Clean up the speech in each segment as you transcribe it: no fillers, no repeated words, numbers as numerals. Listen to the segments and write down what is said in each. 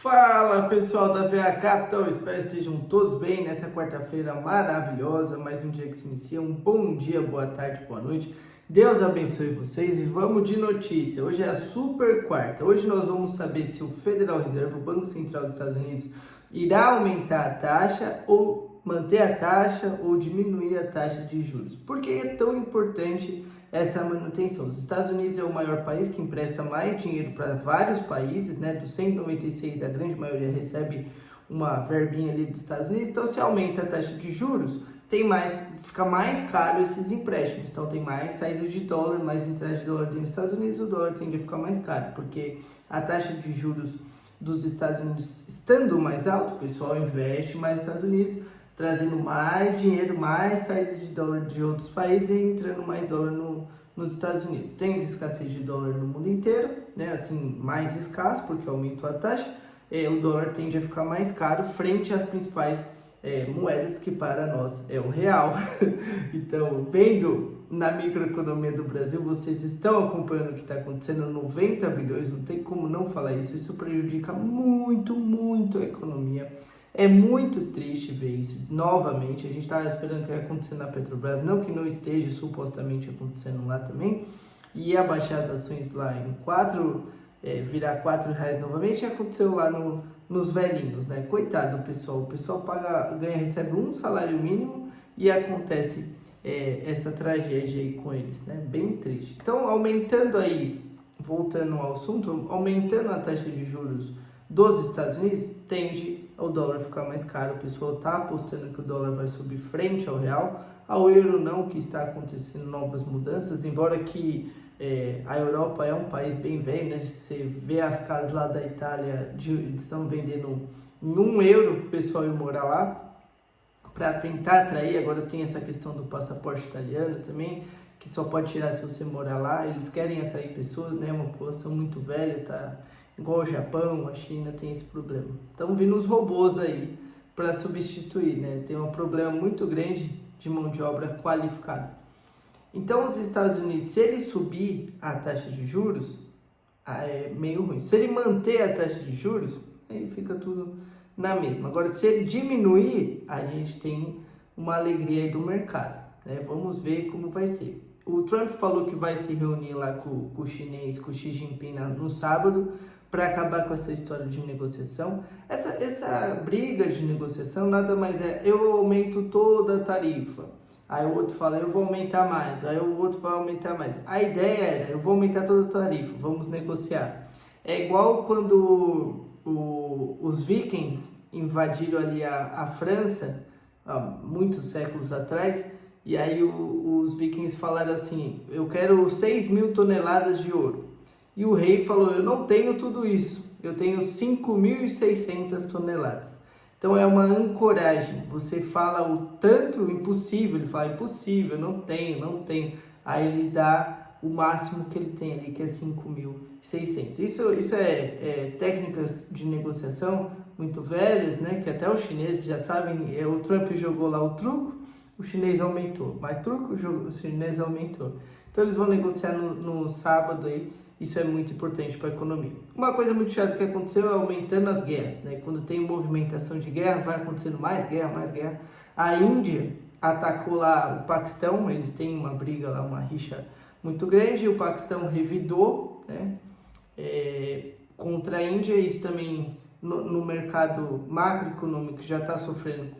Fala pessoal da VA Capital, espero que estejam todos bem nessa quarta-feira maravilhosa, mais um dia que se inicia, um bom dia, boa tarde, boa noite, Deus abençoe vocês e vamos de notícia. Hoje é a super quarta, hoje nós vamos saber se o Federal Reserve, o Banco Central dos Estados Unidos, irá aumentar a taxa ou manter a taxa ou diminuir a taxa de juros. Por que é tão importante essa manutenção? Os Estados Unidos é o maior país que empresta mais dinheiro para vários países, né? Dos 196, a grande maioria recebe uma verbinha ali dos Estados Unidos. Então, se aumenta a taxa de juros, fica mais caro esses empréstimos. Então, tem mais saída de dólar, mais entrada de dólar nos Estados Unidos, o dólar tende a ficar mais caro, porque a taxa de juros dos Estados Unidos estando mais alto, o pessoal investe mais nos Estados Unidos, trazendo mais dinheiro, mais saída de dólar de outros países e entrando mais dólar nos Estados Unidos. Tem escassez de dólar no mundo inteiro, né? Assim, mais escasso porque aumentou a taxa, o dólar tende a ficar mais caro frente às principais moedas, que para nós é o real. Então, vendo na microeconomia do Brasil, vocês estão acompanhando o que está acontecendo, 90 bilhões, não tem como não falar isso, isso prejudica muito, muito a economia. É muito triste ver isso novamente. A gente estava esperando que ia acontecer na Petrobras, não que não esteja supostamente acontecendo lá também, e ia baixar as ações lá em 4, virar R$ 4 novamente, e aconteceu lá nos velhinhos, né? Coitado do pessoal, o pessoal recebe um salário mínimo e acontece essa tragédia aí com eles, né? Bem triste. Então, aumentando aí, voltando ao assunto, aumentando a taxa de juros dos Estados Unidos, tende o dólar ficar mais caro. O pessoal está apostando que o dólar vai subir frente ao real, ao euro não, que está acontecendo novas mudanças, embora que a Europa é um país bem velho, né? Você vê as casas lá da Itália, estão vendendo em €1 para o pessoal ir morar lá, para tentar atrair. Agora tem essa questão do passaporte italiano também, que só pode tirar se você morar lá. Eles querem atrair pessoas, né? Uma população muito velha, tá? Igual o Japão, a China tem esse problema. Estão vindo os robôs aí para substituir, né? Tem um problema muito grande de mão de obra qualificada. Então, os Estados Unidos, se ele subir a taxa de juros, é meio ruim. Se ele manter a taxa de juros, aí fica tudo na mesma. Agora, se ele diminuir, a gente tem uma alegria aí do mercado, né? Vamos ver como vai ser. O Trump falou que vai se reunir lá com o chinês, com o Xi Jinping no sábado, para acabar com essa história de negociação. Essa briga de negociação nada mais é: eu aumento toda a tarifa, aí o outro fala, eu vou aumentar mais, aí o outro vai aumentar mais. A ideia era, eu vou aumentar toda a tarifa, vamos negociar. É igual quando os vikings invadiram ali a França, há muitos séculos atrás, e aí os vikings falaram assim, eu quero 6.000 toneladas de ouro. E o rei falou, eu não tenho tudo isso, eu tenho 5.600 toneladas. Então é uma ancoragem, você fala o tanto impossível, ele fala impossível, não tenho. Aí ele dá o máximo que ele tem ali, que é 5.600. Isso é técnicas de negociação muito velhas, né? Que até os chineses já sabem, o Trump jogou lá o truco, o chinês aumentou, mas truco, o chinês aumentou. Então eles vão negociar no sábado aí. Isso é muito importante para a economia. Uma coisa muito chata que aconteceu é aumentando as guerras, né? Quando tem movimentação de guerra, vai acontecendo mais guerra. A Índia atacou lá o Paquistão, eles têm uma briga lá, uma rixa muito grande, e o Paquistão revidou, né? Contra a Índia. Isso também no mercado macroeconômico já está sofrendo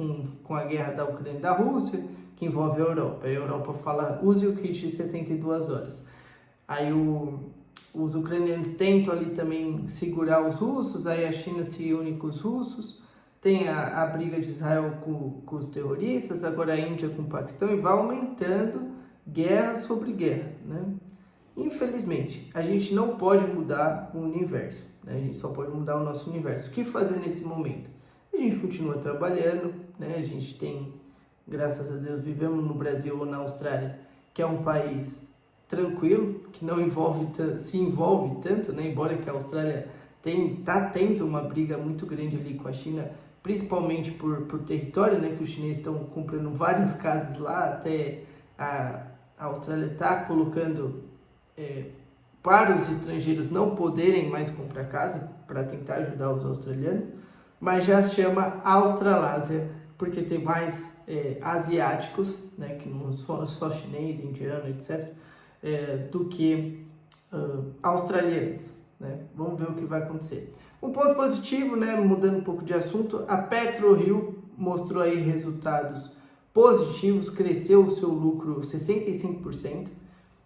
com a guerra da Ucrânia e da Rússia, que envolve a Europa. A Europa fala, use o kit de 72 horas. Aí os ucranianos tentam ali também segurar os russos, aí a China se une com os russos, tem a briga de Israel com os terroristas, agora a Índia com o Paquistão, e vai aumentando guerra sobre guerra, né? Infelizmente, a gente não pode mudar o universo, né? A gente só pode mudar o nosso universo. O que fazer nesse momento? A gente continua trabalhando, né? A gente tem, graças a Deus, vivemos no Brasil ou na Austrália, que é um país tranquilo, que não se envolve tanto, né? Embora que a Austrália está tendo uma briga muito grande ali com a China, principalmente por território, né? Que os chineses estão comprando várias casas lá, até a Austrália está colocando para os estrangeiros não poderem mais comprar casa, para tentar ajudar os australianos, mas já se chama Australásia, porque tem mais asiáticos, né, que não só chinês, indiano, etc., do que australianos, né? Vamos ver o que vai acontecer. Um ponto positivo, né, mudando um pouco de assunto, a PetroRio mostrou aí resultados positivos, cresceu o seu lucro 65%,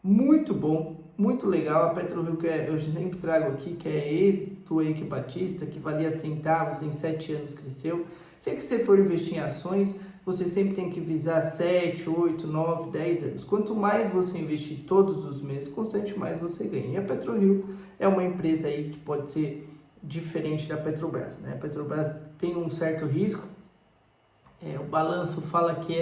muito bom, muito legal. A PetroRio, que eu sempre trago aqui, que é ex do Eike Batista, que valia centavos, em 7 anos cresceu. Se você for investir em ações, você sempre tem que visar 7, 8, 9, 10 anos. Quanto mais você investir todos os meses constante, mais você ganha. E a PetroRio é uma empresa aí que pode ser diferente da Petrobras, né? A Petrobras tem um certo risco, o balanço fala que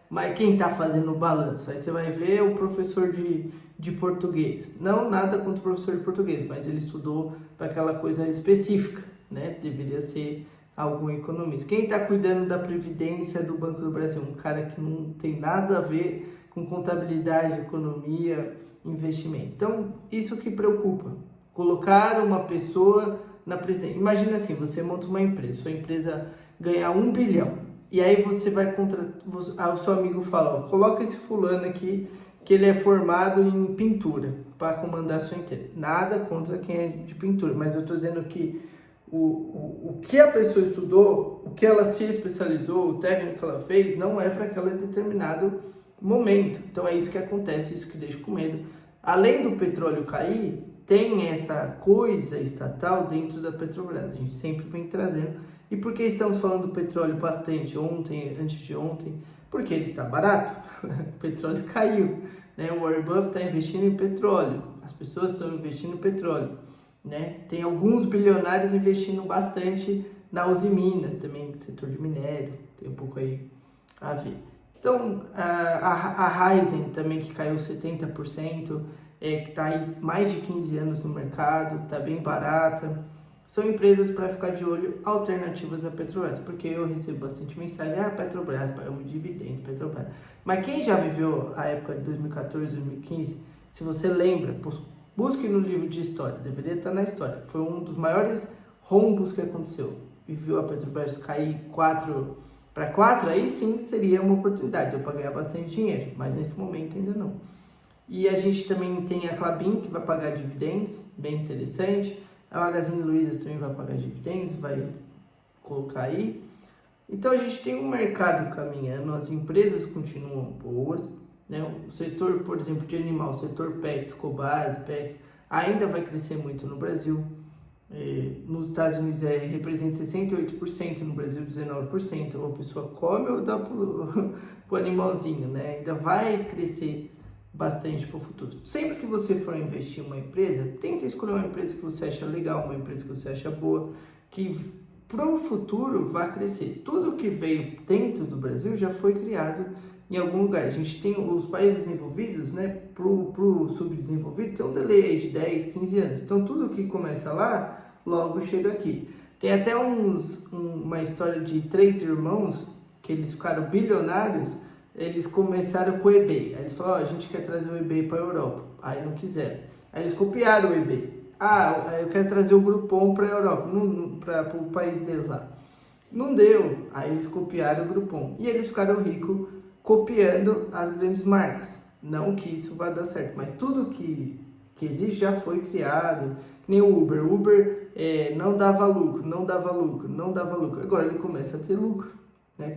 mas quem está fazendo o balanço? Aí você vai ver o professor de português. Não nada contra o professor de português, mas ele estudou para aquela coisa específica, né? Deveria ser algum economista. Quem está cuidando da previdência do Banco do Brasil? Um cara que não tem nada a ver com contabilidade, economia, investimento. Então, isso que preocupa. Colocar uma pessoa na presidência. Imagina assim, você monta uma empresa, sua empresa ganha 1 bilhão. E aí você vai o seu amigo fala, ó, coloca esse fulano aqui, que ele é formado em pintura, para comandar a sua empresa. Nada contra quem é de pintura, mas eu estou dizendo que o que a pessoa estudou, o que ela se especializou, o técnico que ela fez, não é para aquele determinado momento. Então é isso que acontece, isso que deixa com medo. Além do petróleo cair, tem essa coisa estatal dentro da Petrobras. A gente sempre vem trazendo. E por que estamos falando do petróleo bastante ontem, antes de ontem? Porque ele está barato. O petróleo caiu, né? O Warren Buffett está investindo em petróleo. As pessoas estão investindo em petróleo, né? Tem alguns bilionários investindo bastante na Uzi Minas, também setor de minério, tem um pouco aí a ver. Então, a Raizen também, que caiu 70%, que está aí mais de 15 anos no mercado, está bem barata. São empresas para ficar de olho, alternativas à Petrobras, porque eu recebo bastante mensagem, Petrobras, pagamos dividendo, Petrobras. Mas quem já viveu a época de 2014, 2015, se você lembra, busque no livro de história, deveria estar na história, foi um dos maiores rombos que aconteceu. E viu a Petrobras cair 4 para 4, aí sim seria uma oportunidade para ganhar bastante dinheiro, mas nesse momento ainda não. E a gente também tem a Klabin, que vai pagar dividendos, bem interessante. A Magazine Luiza também vai pagar dividendos, vai colocar aí. Então a gente tem um mercado caminhando, as empresas continuam boas, né? O setor, por exemplo, de animal, o setor pets, Cobas, pets, ainda vai crescer muito no Brasil. Nos Estados Unidos representa 68%, no Brasil 19%. A pessoa come ou dá pro animalzinho, né? Ainda vai crescer bastante para o futuro. Sempre que você for investir em uma empresa, tenta escolher uma empresa que você acha legal, uma empresa que você acha boa, que para o futuro vai crescer. Tudo que veio dentro do Brasil já foi criado em algum lugar. A gente tem os países desenvolvidos, né? Pro subdesenvolvido tem um delay de 10, 15 anos. Então tudo que começa lá, logo chega aqui. Tem até uma história de 3 irmãos que eles ficaram bilionários. Eles começaram com o eBay. Aí eles falaram, a gente quer trazer o eBay para a Europa. Aí não quiseram. Aí eles copiaram o eBay. Eu quero trazer o Groupon para a Europa, para o país deles lá. Não deu. Aí eles copiaram o Groupon. E eles ficaram ricos copiando as grandes marcas. Não que isso vá dar certo, mas tudo que existe já foi criado. Nem o Uber. O Uber não dava lucro. Agora ele começa a ter lucro.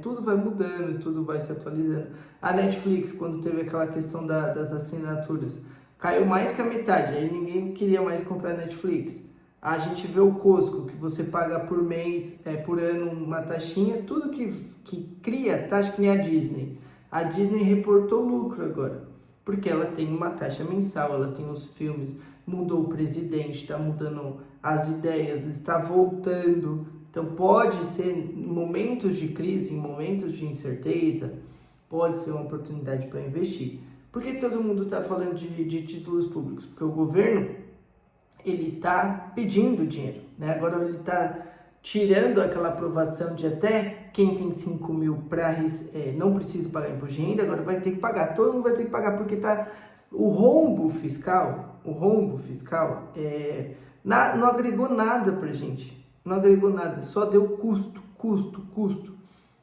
Tudo vai mudando, tudo vai se atualizando. A Netflix, quando teve aquela questão das assinaturas, caiu mais que a metade, aí ninguém queria mais comprar Netflix. A gente vê o Costco, que você paga por mês, por ano, uma taxinha, tudo que cria taxa, que nem a Disney. A Disney reportou lucro agora, porque ela tem uma taxa mensal, ela tem os filmes, mudou o presidente, está mudando as ideias, está voltando. Então pode ser, em momentos de crise, em momentos de incerteza, pode ser uma oportunidade para investir. Por que todo mundo está falando de títulos públicos? Porque o governo, ele está pedindo dinheiro, né? Agora ele está tirando aquela aprovação de até quem tem 5 mil não precisa pagar imposto de renda, agora vai ter que pagar. Todo mundo vai ter que pagar porque o rombo fiscal Não agregou nada pra gente. Não agregou nada, só deu custo.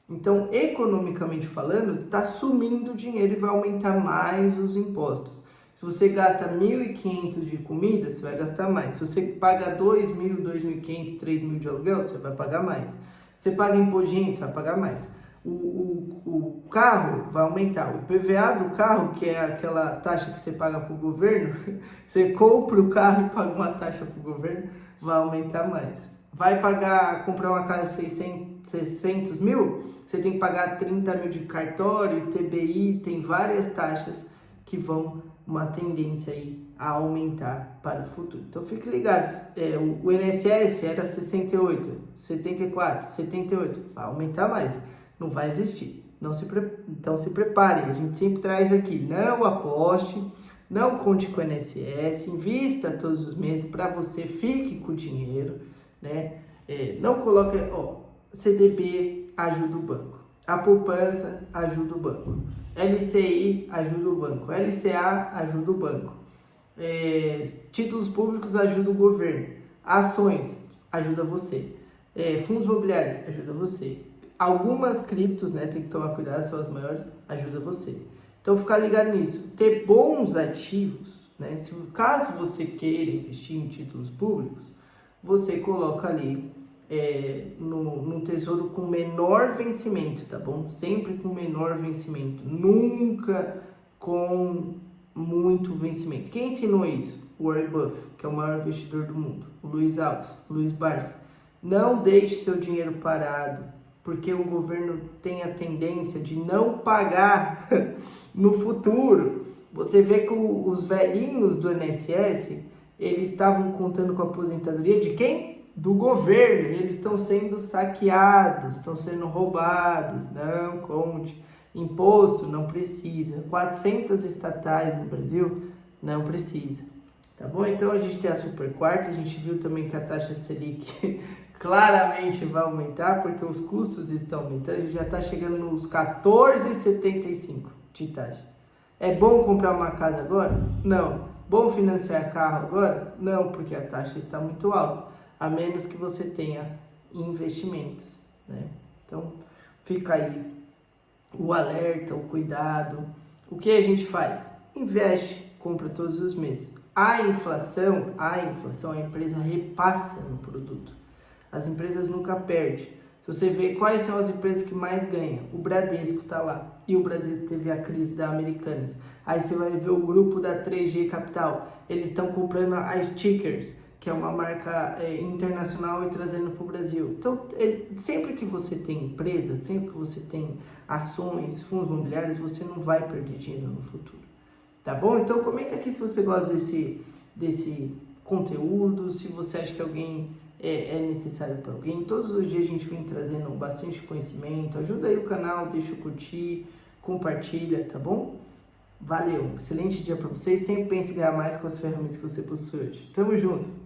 Então, economicamente falando, está sumindo dinheiro e vai aumentar mais os impostos. Se você gasta 1.500 de comida, você vai gastar mais. Se você paga 2.000, 2.500, 3.000 de aluguel, você vai pagar mais. Você paga imposto de renda, você vai pagar mais. O carro vai aumentar. O IPVA do carro, que é aquela taxa que você paga para o governo, você compra o carro e paga uma taxa para o governo, vai aumentar mais. Vai comprar uma casa de 600 mil, você tem que pagar 30 mil de cartório, TBI, tem várias taxas que vão uma tendência aí a aumentar para o futuro. Então fiquem ligados, o INSS era 68, 74, 78, vai aumentar mais, não vai existir. Então se preparem, a gente sempre traz aqui, não aposte, não conte com o INSS, invista todos os meses para você, fique com o dinheiro, né? Não coloque, CDB ajuda o banco, a poupança ajuda o banco, LCI ajuda o banco, LCA ajuda o banco, títulos públicos ajuda o governo, ações ajuda você, fundos imobiliários ajuda você, algumas criptos, né, tem que tomar cuidado, são as maiores, ajuda você. Então ficar ligado nisso, ter bons ativos, né, caso você queira investir em títulos públicos, você coloca ali no tesouro com menor vencimento, tá bom? Sempre com menor vencimento, nunca com muito vencimento. Quem ensinou isso? O Warren Buffett, que é o maior investidor do mundo, o Luiz Alves, Luiz Barsi. Não deixe seu dinheiro parado, porque o governo tem a tendência de não pagar no futuro. Você vê que os velhinhos do INSS, eles estavam contando com a aposentadoria de quem? Do governo. Eles estão sendo saqueados, estão sendo roubados. Não conte. Imposto não precisa. 400 estatais no Brasil não precisa. Tá bom? Então a gente tem a super quarta. A gente viu também que a taxa Selic claramente vai aumentar, porque os custos estão aumentando. A gente já está chegando nos 14,75 de taxa. É bom comprar uma casa agora? Não. Bom financiar carro agora? Não, porque a taxa está muito alta, a menos que você tenha investimentos, né? Então, fica aí o alerta, o cuidado. O que a gente faz? Investe, compra todos os meses. A inflação, a empresa repassa no produto. As empresas nunca perdem. Se você vê quais são as empresas que mais ganham, o Bradesco está lá. E o Bradesco teve a crise da Americanas. Aí você vai ver o grupo da 3G Capital. Eles estão comprando a Stickers, que é uma marca internacional, e trazendo para o Brasil. Então, sempre que você tem empresa, sempre que você tem ações, fundos imobiliários, você não vai perder dinheiro no futuro. Tá bom? Então, comenta aqui se você gosta desse conteúdo, se você acha que alguém é necessário para alguém. Todos os dias a gente vem trazendo bastante conhecimento. Ajuda aí o canal, deixa eu curtir, compartilha, tá bom? Valeu, excelente dia para vocês. Sempre pense em ganhar mais com as ferramentas que você possui hoje. Tamo junto!